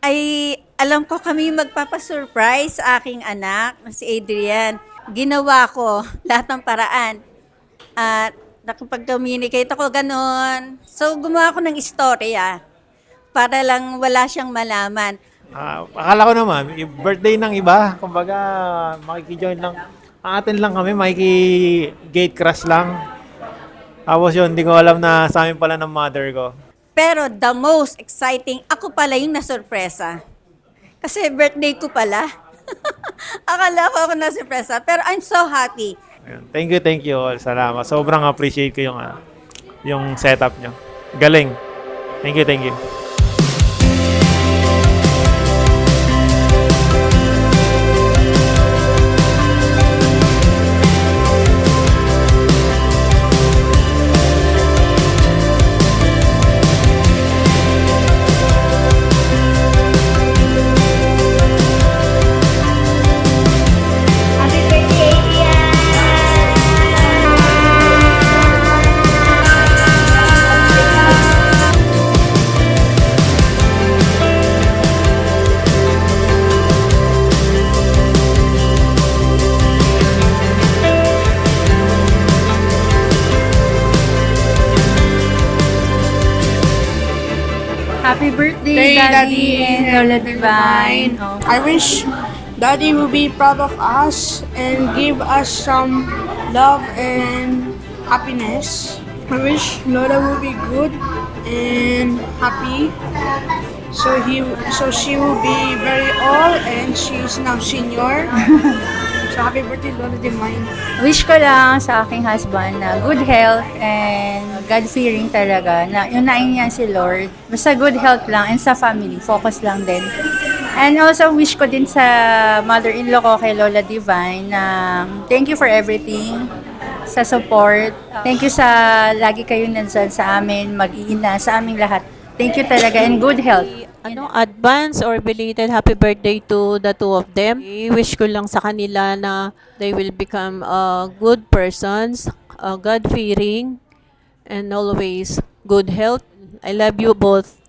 ay alam ko kami magpapasurprise sa aking anak, na si Adrian. Ginawa ko lahat ng paraan at nakipag-communicate ako ganon. So gumawa ako ng istorya para lang wala siyang malaman. Akala ko naman, birthday ng iba, kumbaga makikijoin lang. Ang atin lang kami, makiki-gate crush lang. Tapos yun, hindi ko alam na sa amin pala ng mother ko. Pero the most exciting, ako pala yung nasurpresa. Kasi birthday ko pala. Akala ko ako nasurpresa. Pero I'm so happy. Ayun. Thank you all. Salamat. Sobrang appreciate ko yung setup nyo. Galing. Thank you. Happy birthday, Happy birthday, Daddy and Lola Divine. Oh. I wish Daddy will be proud of us and give us some love and happiness. I wish Lola will be good and happy. So she will be very old and she's now senior. So happy birthday, Lola Divine. Wish ko lang sa aking husband na good health and God-fearing talaga. Na unahin niya si Lord. Basta good health lang and sa family. Focus lang din. And also wish ko din sa mother-in-law ko kay Lola Divine na thank you for everything. Sa support. Thank you sa lagi kayong nandyan sa amin, mag-iina, sa aming lahat. Thank you talaga and good health. Advance or belated happy birthday to the two of them. I wish ko lang sa kanila na they will become good persons, God-fearing, and always good health. I love you both.